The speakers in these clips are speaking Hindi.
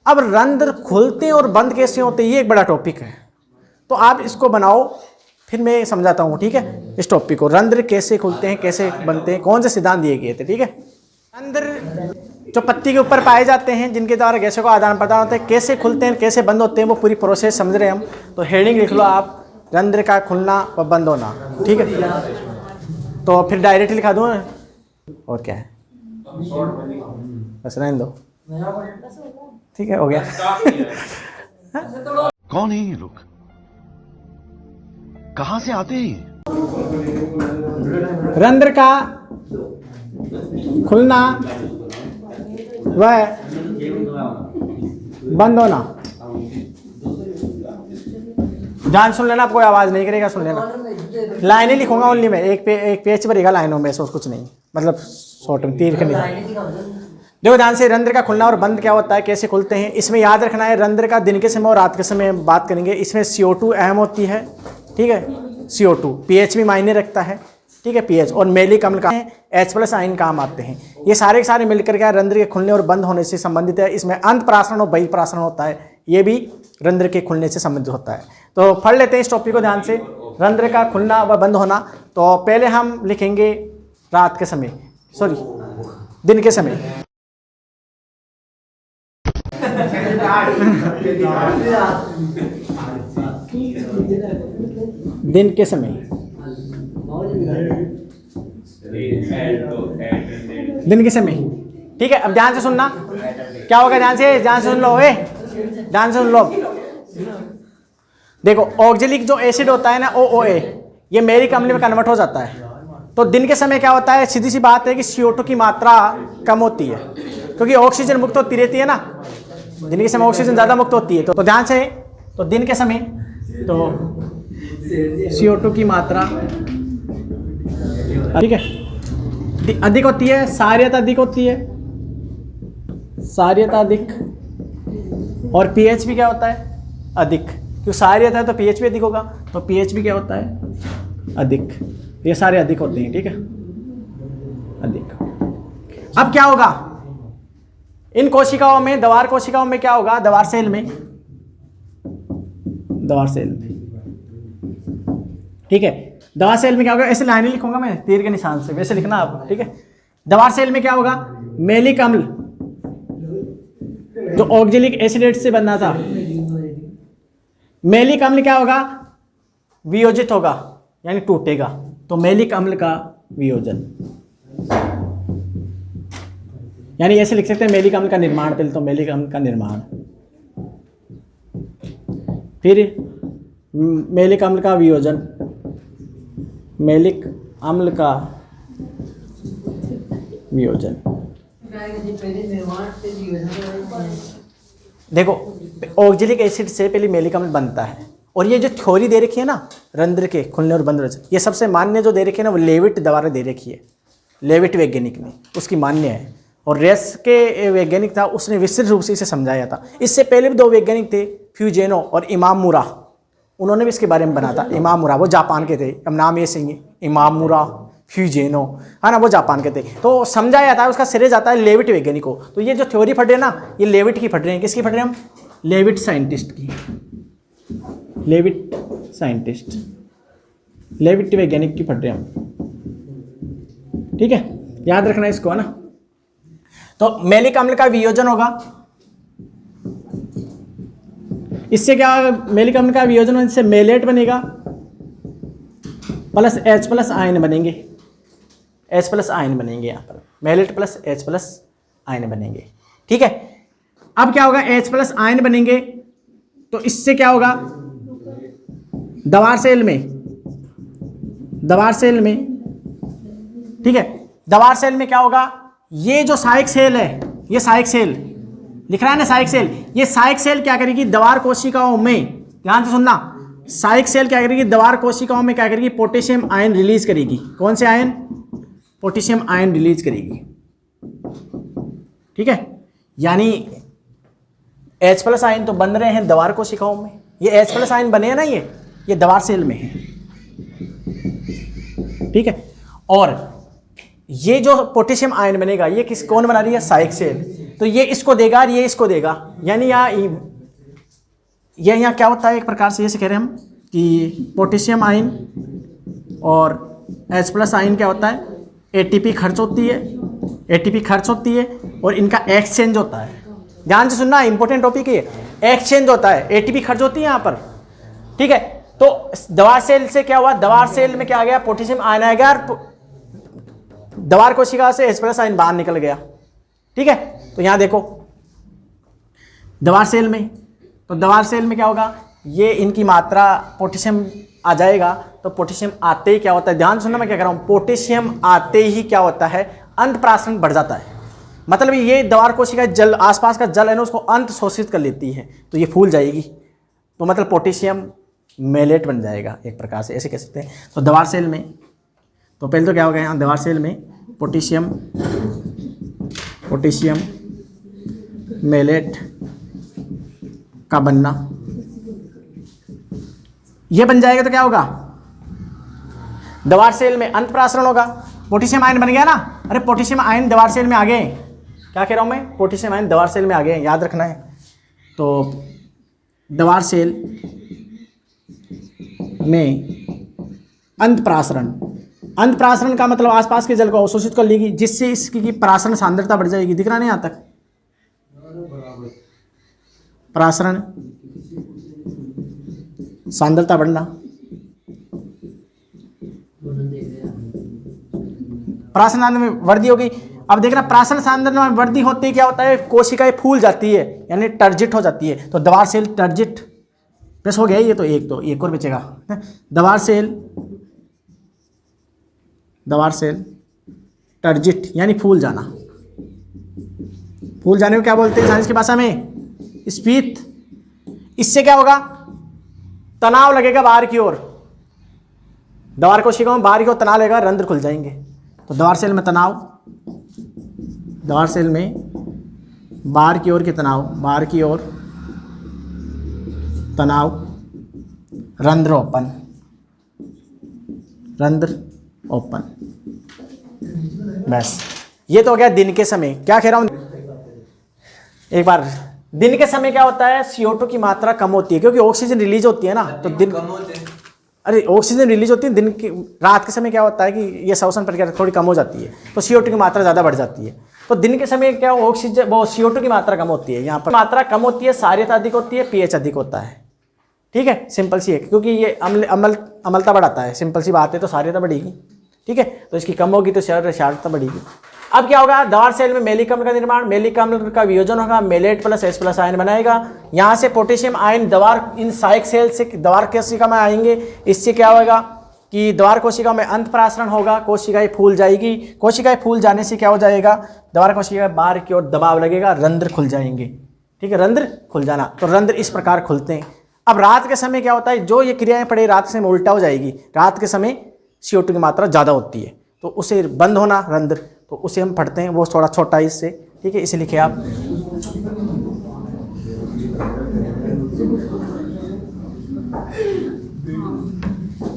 अब रंध्र खुलते हैं और बंद कैसे होते हैं, ये एक बड़ा टॉपिक है, तो आप इसको बनाओ, फिर मैं समझाता हूँ, ठीक है। इस टॉपिक को, रंध्र कैसे खुलते हैं, कैसे बनते हैं, कौन से सिद्धांत दिए गए थे, ठीक है। रंध्र जो पत्ती के ऊपर पाए जाते हैं, जिनके द्वारा गैसों का आदान प्रदान होता है, कैसे खुलते हैं, कैसे बंद होते हैं, वो पूरी प्रोसेस समझ रहे हैं हम। तो हेडिंग लिख लो आप, रंध्र का खुलना व बंद होना, ठीक है। तो फिर डायरेक्ट लिखा दूँ और क्या है, बस रहने दो, ठीक है, हो गया। कौन है ये लोग, कहां से आते हैं? रंध्र का खुलना वह बंद होना, ध्यान सुन लेना, कोई आवाज नहीं करेगा, सुन लेना। लाइनें लिखूंगा ओनली मैं, एक पेज भरेगा लाइनों में, सोच कुछ नहीं, मतलब शॉर्ट में तीर नहीं। देखो ध्यान से, रंध्र का खुलना और बंद क्या होता है, कैसे खुलते हैं, इसमें याद रखना है रंध्र का दिन के समय और रात के समय बात करेंगे। इसमें CO2 अहम होती है, ठीक है, CO2 pH भी मायने रखता है, ठीक है, pH, और मैलिक अम्ल का H+ आयन काम आते हैं। ये सारे के सारे मिलकर के रंध्र के खुलने और बंद होने से संबंधित है। इसमें अंतःप्रासरण और बहिःप्रासरण होता है, ये भी रंध्र के खुलने से संबंधित होता है। तो पढ़ लेते हैं इस टॉपिक को ध्यान से, रंध्र का खुलना व बंद होना। तो पहले हम लिखेंगे रात के समय, सॉरी दिन के समय। दिन के समय, दिन के समय, ठीक है। अब ध्यान से सुनना, क्या होगा, ध्यान से सुन लो, ध्यान से सुन लो। देखो ऑक्जेलिक जो एसिड होता है ना, OOA, ये मैलिक अम्ल में कन्वर्ट हो जाता है। तो दिन के समय क्या होता है, सीधी सी बात है कि CO2 की मात्रा कम होती है, क्योंकि ऑक्सीजन मुक्त होती रहती है ना, दिन के समय ऑक्सीजन ज़्यादा मुक्त होती है। तो ध्यान से, तो दिन के समय तो CO2 की मात्रा, ठीक है, अधिक होती है, सार्यता अधिक होती है, सार्यता अधिक, और pH भी क्या होता है, अधिक, क्योंकि सार्यता है तो pH भी अधिक होगा, तो pH भी क्या होता है, अधिक। ये सारे अधिक होते हैं, ठीक है, अधिक। अब क्या होगा इन कोशिकाओं में, दवार कोशिकाओं में क्या होगा, दवार सेल में, दवार सेल में, ठीक है, दवार सेल में क्या होगा, ऐसे लाइनें लिखूंगा मैं तीर के निशान से, वैसे लिखना आप, ठीक है। दवार सेल में क्या होगा, मैलिक अम्ल जो ऑक्जेलिक एसिड से बनना था, मैलिक अम्ल क्या होगा, वियोजित होगा, यानी टूटेगा। तो मैलिक अम्ल का वियोजन, यानी ऐसे लिख सकते हैं मैलिक अम्ल का निर्माण, पहले तो मैलिक अम्ल का निर्माण, फिर मैलिक अम्ल का वियोजन, मैलिक अम्ल का वियोजन। देखो ऑक्जेलिक एसिड से पहले मैलिक अम्ल बनता है, और ये जो थ्योरी दे रखी है ना रंध्र के खुलने और बंद होने, ये सबसे मान्य जो दे रखी है ना, वो लेविट द्वारा दे रखी है, लेविट वैज्ञानिक ने, उसकी मान्य है। और रेस के वैज्ञानिक था, उसने विस्तृत रूप से इसे समझाया था। इससे पहले भी दो वैज्ञानिक थे, फ्यूजेनो और इमामुरा, उन्होंने भी इसके बारे में बना था। इमामुरा वो जापान के थे, अब नाम ये सही है, इमामुरा, फ्यूजेनो, है ना, वो जापान के थे। तो समझाया था, उसका श्रेय जाता है लेविट वैज्ञानिक को। तो ये जो थ्योरी पढ़ रहे हैं ना, ये लेविट की पढ़ रहे हैं। किसकी पढ़ रहे हैं हम, लेविट साइंटिस्ट की, लेविट साइंटिस्ट, लेविट वैज्ञानिक की पढ़ रहे हैं हम, ठीक है, याद रखना इसको, है ना। तो मैलिक अम्ल का वियोजन होगा, इससे क्या होगा, मैलिक अम्ल का वियोजन होने से मेलेट बनेगा प्लस H+ आयन बनेंगे, H+ आयन बनेंगे, यहाँ पर मेलेट प्लस H+ आयन बनेंगे, ठीक है। अब क्या होगा, H+ आयन बनेंगे, तो इससे क्या होगा, दवार सेल में, दवार सेल में, ठीक है, दवार सेल में क्या होगा, ये जो सहायक सेल है, ये सहायक सेल लिख रहा है ना, सहायक सेल, ये सहायक सेल क्या करेगी, दवार कोशिकाओं में, ध्यान से सुनना, सहायक सेल क्या करेगी, दवार कोशिकाओं में क्या करेगी, पोटेशियम आयन रिलीज करेगी। कौन से आयन, पोटेशियम आयन रिलीज करेगी, ठीक है। यानी H+ आयन तो बन रहे हैं दवार कोशिकाओं में, ये H+ आयन बने हैं ना, ये दवार सेल में है, ठीक है। और ये जो पोटेशियम आयन बनेगा ये कौन बना रही है, साइक सेल, तो ये इसको देगा और ये इसको देगा। यानी यहाँ क्या होता है, एक प्रकार से जैसे कह रहे हैं हम कि पोटेशियम आयन और H+ आयन क्या होता है, ATP खर्च होती है, ATP खर्च होती है और इनका एक्सचेंज होता है। ध्यान से सुनना, इंपॉर्टेंट टॉपिक है, एक्सचेंज होता है, ATP खर्च होती है यहाँ पर, ठीक है। तो दवार सेल से क्या हुआ, दवार सेल में क्या आ गया, पोटेशियम आयन आ गया और दवार कोशिका से H+ आयन बाहर निकल गया, ठीक है। तो यहाँ देखो दवार सेल में, तो दवार सेल में क्या होगा, ये इनकी मात्रा पोटेशियम आ जाएगा। तो पोटेशियम आते ही क्या होता है, ध्यान सुनना मैं क्या कह रहा हूँ, पोटेशियम आते ही क्या होता है, अंतःप्रासरण बढ़ जाता है। मतलब ये दवार कोशिका जल, आसपास का जल है ना, उसको अंत शोषित कर लेती है, तो ये फूल जाएगी, तो मतलब पोटेशियम मेलेट बन जाएगा एक प्रकार से, ऐसे कह सकते हैं। तो दवार सेल में, तो पहले तो क्या हो गया यहाँ दवार सेल में पोटेशियम मेलेट का बनना, ये बन जाएगा तो क्या होगा, दवार सेल में अंतःप्रासरण होगा, पोटेशियम आयन बन गया ना। अरे पोटेशियम आयन दवार सेल में आ गए, क्या कह रहा हूँ मैं, पोटेशियम आयन दवार सेल में आ गए, याद रखना है। तो दवार सेल में अंतःप्रासरण का मतलब आसपास के जल को अवशोषित कर लेगी, जिससे इसकी की प्रासरण सांद्रता बढ़ जाएगी। दिख रहा नहीं यहाँ तक, प्रासरण सांद्रता बढ़ना, प्रासरण सांद्रता में वृद्धि होगी। अब देखना प्रासरण सांद्रता में वृद्धि होती है क्या होता है, कोशिकाएं फूल जाती है, यानी टर्जिट हो जाती है। तो दवार सेल टर्जिट प्रेस हो गया ये, तो एक और बचेगा, दवार सेल टर्जिट यानी फूल जाना। फूल जाने को क्या बोलते हैं साइंस की भाषा में, स्फीत। इससे क्या होगा, तनाव लगेगा बाहर की ओर, दवार कोशिकाओं में बाहर की ओर तनाव लगेगा, रंध्र खुल जाएंगे। तो दवार सेल में तनाव, दवार सेल में बाहर की ओर के तनाव, बाहर की ओर तनाव, रंध्र ओपन, बस। ये तो हो गया दिन के समय। क्या कह रहा हूं, एक बार, दिन के समय क्या होता है, CO2 की मात्रा कम होती है, क्योंकि ऑक्सीजन रिलीज होती है ना, तो दिन अरे ऑक्सीजन रिलीज होती है दिन की, रात के समय क्या होता है कि ये श्वसन प्रक्रिया थोड़ी कम हो जाती है, तो CO2 की मात्रा ज़्यादा बढ़ जाती है। तो दिन के समय क्या ऑक्सीजन, वो CO2 की मात्रा कम होती है, यहाँ पर मात्रा कम होती है, सार्यता अधिक होती है, pH अधिक होता है, ठीक है। सिंपल सी है, क्योंकि ये अम्लता बढ़ाता है, सिंपल सी बात है, तो सार्यता बढ़ेगी, ठीक है। तो इसकी कम होगी तो क्षारता बढ़ेगी। अब क्या होगा, दवार सेल में मेलिक अम्ल का निर्माण, मेलिक अम्ल का वियोजन होगा, मेलेट प्लस H+ आयन बनाएगा। यहाँ से पोटेशियम आयन दवार, इन साइक सेल से दवार कोशिका में आएंगे। इससे क्या होगा कि दवार कोशिका में अंतःप्रासरण होगा, कोशिकाएं फूल जाएगी। कोशिकाएं फूल जाने से क्या हो जाएगा, दवार कोशिका बाहर की ओर दबाव लगेगा, रंध्र खुल जाएंगे, ठीक है। रंध्र खुल जाना, तो रंध्र इस प्रकार खुलते हैं। अब रात के समय क्या होता है, जो ये क्रियाएं पड़े रात के समय उल्टा हो जाएगी। रात के समय CO2 की मात्रा ज़्यादा होती है, तो उसे बंद होना रंध्र, तो उसे हम पढ़ते हैं, वो थोड़ा छोटा है इससे, ठीक है। इसे लिखे आप,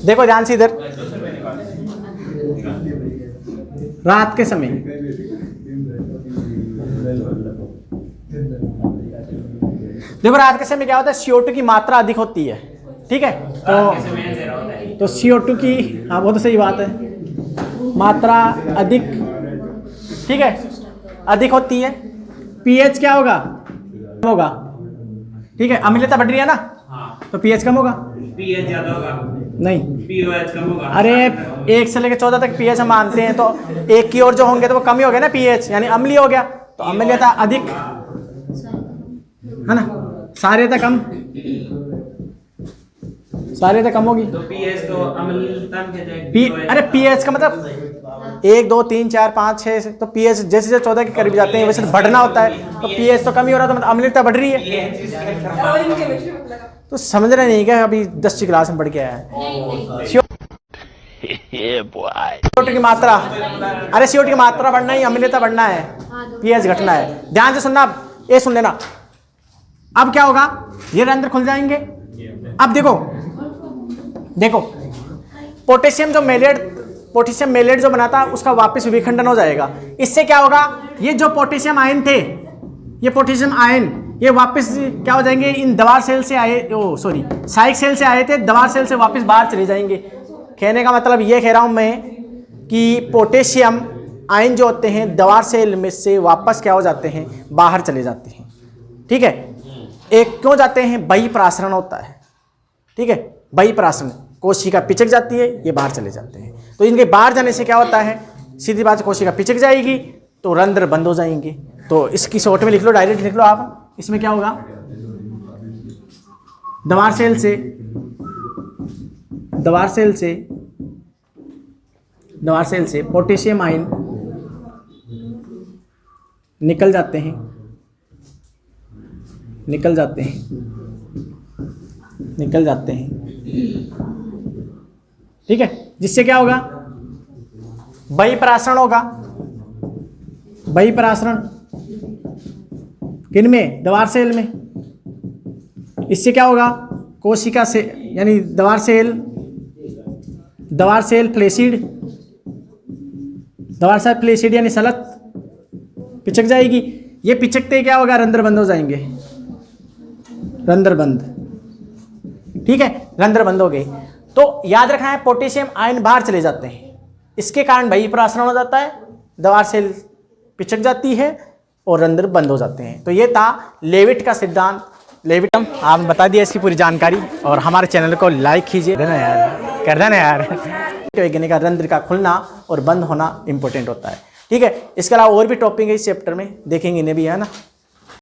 देखो ध्यान से इधर, रात के समय देखो, रात के समय क्या होता है, CO2 की मात्रा अधिक होती है, ठीक है। तो CO2 की, हाँ वो तो सही बात है, मात्रा अधिक, ठीक है, अधिक होती है। pH क्या होगा, कम होगा, ठीक है। अम्लता बढ़ रही है ना, तो pH कम होगा, pH ज्यादा होगा, नहीं pOH कम होगा। अरे 1 से लेकर 14 तक pH हम मानते हैं, तो एक की ओर जो होंगे तो वो कम ही हो गया ना, pH यानी अम्लीय हो गया, तो अम्लता अधिक है ना, सार्यता कम, सार्यता कम होगी, तो pH तो अम्लता में क्या जाएगा, अरे pH का मतलब 1 2 3 4 5 6, तो pH जैसे जैसे 14 के करीब जाते हैं वैसे बढ़ना होता है, तो pH तो कम ही हो रहा है, तो मतलब अम्लता बढ़ रही है। तो समझ रहे नहीं क्या, अभी 10वीं क्लास में पढ़ के आया है। CO2 की मात्रा, अरे CO2 की मात्रा बढ़ना ही, अम्लता बढ़ना है, pH घटना है। ध्यान से सुनना, ये सुन लेना। अब क्या होगा, ये रंध्र खुल जाएंगे। अब देखो पोटेशियम जो मेलेट पोटेशियम मेलेट जो बना था उसका वापस विखंडन हो जाएगा। इससे क्या होगा, ये जो पोटेशियम आयन थे, ये पोटेशियम आयन ये वापस क्या हो जाएंगे, इन दवार सेल से आए, सहायक सेल से आए थे, दवार सेल से वापस बाहर चले जाएंगे। कहने का मतलब ये कह रहा हूं मैं कि पोटेशियम आयन जो होते हैं दवार सेल में से वापस क्या हो जाते हैं, बाहर चले जाते हैं। ठीक है, एक क्यों जाते हैं, बहिःप्रासरण होता है। ठीक है, बहिःप्रासरण, कोशिका पिचक जाती है, ये बाहर चले जाते हैं। तो इनके बाहर जाने से क्या होता है, सीधी बात, कोशिका पिचक जाएगी तो रंध्र बंद हो जाएंगे। तो इसकी शॉर्ट में लिख लो, डायरेक्ट लिख लो आप। इसमें क्या होगा, दवार सेल से पोटेशियम आयन निकल जाते हैं। ठीक है, जिससे क्या होगा, बहिःप्रासरण होगा। बहिःप्रासरण किन में, दवार सेल में। इससे क्या होगा, कोशिका से यानी दवार सेल फ्लेसिड यानी सलत पिचक जाएगी। ये पिचकते क्या होगा, रंध्र बंद हो जाएंगे, रंध्र बंद। ठीक है, रंध्र बंद हो गए। तो याद रखना है, पोटेशियम आयन बाहर चले जाते हैं, इसके कारण बहिःप्रासरण हो जाता है, दवार सेल पिचक जाती है और रंध्र बंद हो जाते हैं। तो ये था लेविट का सिद्धांत। लेविटम आपने बता दिया इसकी पूरी जानकारी, और हमारे चैनल को लाइक कीजिए कर देना यार। वैज्ञानिक का रंध्र का खुलना और बंद होना इंपॉर्टेंट होता है। ठीक है, इसके अलावा और भी टॉपिक है इस चैप्टर में, देखेंगे इन्हें भी, है ना।